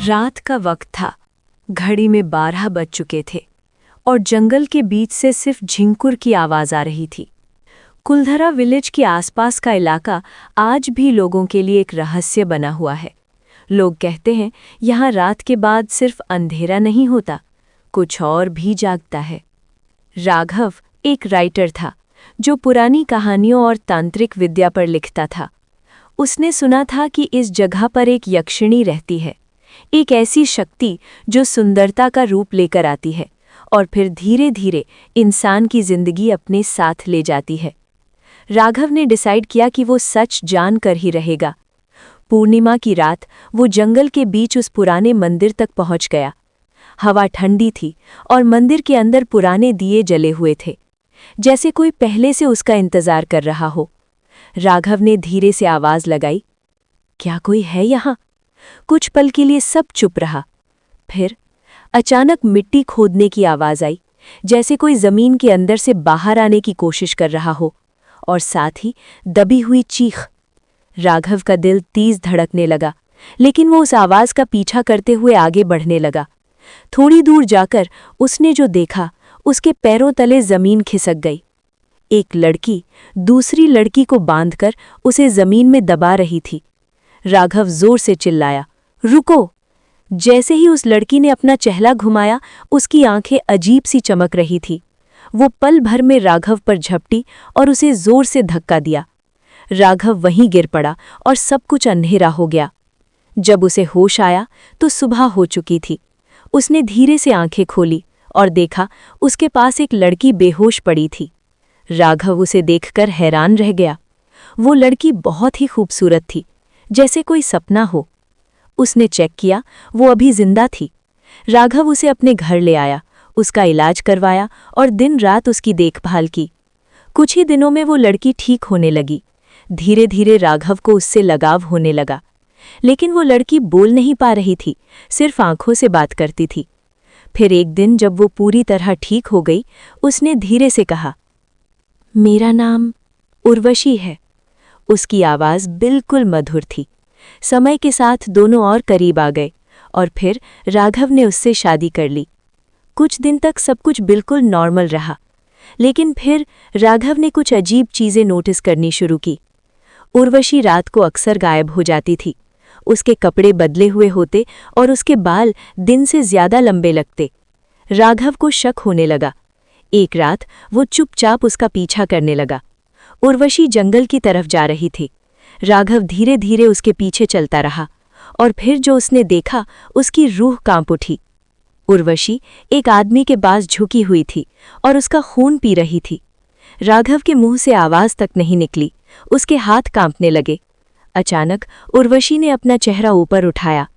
रात का वक्त था। घड़ी में 12 बज चुके थे और जंगल के बीच से सिर्फ झिंकुर की आवाज आ रही थी। कुलधरा विलेज के आसपास का इलाका आज भी लोगों के लिए एक रहस्य बना हुआ है। लोग कहते हैं यहाँ रात के बाद सिर्फ अंधेरा नहीं होता, कुछ और भी जागता है। राघव एक राइटर था जो पुरानी कहानियों और तांत्रिक विद्या पर लिखता था। उसने सुना था कि इस जगह पर एक यक्षिणी रहती है, एक ऐसी शक्ति जो सुंदरता का रूप लेकर आती है और फिर धीरे धीरे इंसान की जिंदगी अपने साथ ले जाती है। राघव ने डिसाइड किया कि वो सच जानकर ही रहेगा। पूर्णिमा की रात वो जंगल के बीच उस पुराने मंदिर तक पहुंच गया। हवा ठंडी थी और मंदिर के अंदर पुराने दिए जले हुए थे, जैसे कोई पहले से उसका इंतजार कर रहा हो। राघव ने धीरे से आवाज लगाई, क्या कोई है यहाँ? कुछ पल के लिए सब चुप रहा। फिर अचानक मिट्टी खोदने की आवाज आई, जैसे कोई जमीन के अंदर से बाहर आने की कोशिश कर रहा हो, और साथ ही दबी हुई चीख। राघव का दिल तेज धड़कने लगा, लेकिन वो उस आवाज का पीछा करते हुए आगे बढ़ने लगा। थोड़ी दूर जाकर उसने जो देखा, उसके पैरों तले जमीन खिसक गई। एक लड़की दूसरी लड़की को बांधकर उसे जमीन में दबा रही थी। राघव जोर से चिल्लाया, रुको! जैसे ही उस लड़की ने अपना चेहरा घुमाया, उसकी आंखें अजीब सी चमक रही थी। वो पल भर में राघव पर झपटी और उसे जोर से धक्का दिया। राघव वहीं गिर पड़ा और सब कुछ अंधेरा हो गया। जब उसे होश आया तो सुबह हो चुकी थी। उसने धीरे से आंखें खोली और देखा उसके पास एक लड़की बेहोश पड़ी थी। राघव उसे देखकर हैरान रह गया। वो लड़की बहुत ही खूबसूरत थी, जैसे कोई सपना हो। उसने चेक किया, वो अभी जिंदा थी। राघव उसे अपने घर ले आया, उसका इलाज करवाया और दिन रात उसकी देखभाल की। कुछ ही दिनों में वो लड़की ठीक होने लगी। धीरे धीरे राघव को उससे लगाव होने लगा। लेकिन वो लड़की बोल नहीं पा रही थी, सिर्फ आंखों से बात करती थी। फिर एक दिन जब वो पूरी तरह ठीक हो गई, उसने धीरे से कहा, मेरा नाम उर्वशी है। उसकी आवाज़ बिल्कुल मधुर थी। समय के साथ दोनों और करीब आ गए और फिर राघव ने उससे शादी कर ली। कुछ दिन तक सब कुछ बिल्कुल नॉर्मल रहा, लेकिन फिर राघव ने कुछ अजीब चीज़ें नोटिस करनी शुरू की। उर्वशी रात को अक्सर गायब हो जाती थी। उसके कपड़े बदले हुए होते और उसके बाल दिन से ज्यादा लंबे लगते। राघव को शक होने लगा। एक रात वो चुपचाप उसका पीछा करने लगा। उर्वशी जंगल की तरफ जा रही थी। राघव धीरे धीरे उसके पीछे चलता रहा और फिर जो उसने देखा, उसकी रूह कांप उठी। उर्वशी एक आदमी के पास झुकी हुई थी और उसका खून पी रही थी। राघव के मुंह से आवाज तक नहीं निकली, उसके हाथ कांपने लगे। अचानक उर्वशी ने अपना चेहरा ऊपर उठाया।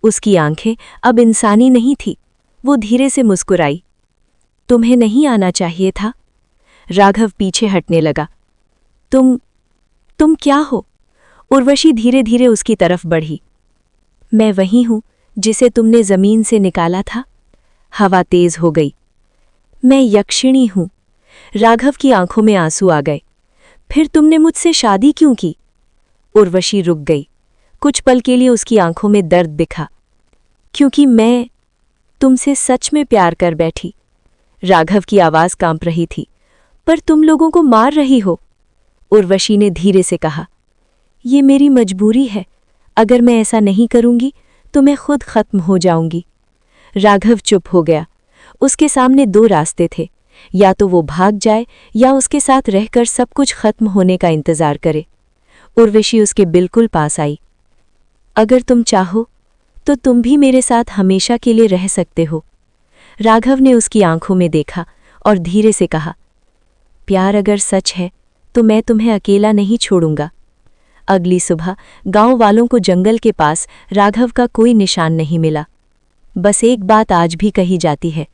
उसकी आंखें अब इंसानी नहीं थी। वो धीरे से मुस्कुराई। तुम्हें नहीं आना चाहिए था। राघव पीछे हटने लगा। तुम क्या हो? उर्वशी धीरे धीरे उसकी तरफ बढ़ी। मैं वही हूं जिसे तुमने जमीन से निकाला था। हवा तेज हो गई। मैं यक्षिणी हूं। राघव की आंखों में आंसू आ गए। फिर तुमने मुझसे शादी क्यों की? उर्वशी रुक गई। कुछ पल के लिए उसकी आंखों में दर्द दिखा। क्योंकि मैं तुमसे सच में प्यार कर बैठी। राघव की आवाज कांप रही थी। पर तुम लोगों को मार रही हो। उर्वशी ने धीरे से कहा, ये मेरी मजबूरी है। अगर मैं ऐसा नहीं करूंगी तो मैं खुद खत्म हो जाऊंगी। राघव चुप हो गया। उसके सामने दो रास्ते थे, या तो वो भाग जाए या उसके साथ रहकर सब कुछ खत्म होने का इंतजार करे। उर्वशी उसके बिल्कुल पास आई। अगर तुम चाहो तो तुम भी मेरे साथ हमेशा के लिए रह सकते हो। राघव ने उसकी आंखों में देखा और धीरे से कहा, प्यार अगर सच है तो मैं तुम्हें अकेला नहीं छोड़ूंगा। अगली सुबह गांव वालों को जंगल के पास राघव का कोई निशान नहीं मिला। बस एक बात आज भी कही जाती है,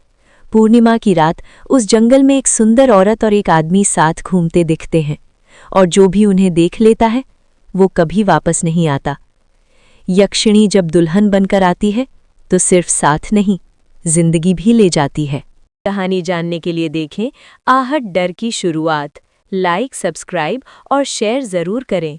पूर्णिमा की रात उस जंगल में एक सुंदर औरत और एक आदमी साथ घूमते दिखते हैं, और जो भी उन्हें देख लेता है वो कभी वापस नहीं आता। यक्षिणी जब दुल्हन बनकर आती है तो सिर्फ साथ नहीं, जिंदगी भी ले जाती है। कहानी जानने के लिए देखें आहट डर की शुरुआत। लाइक, सब्सक्राइब और शेयर जरूर करें।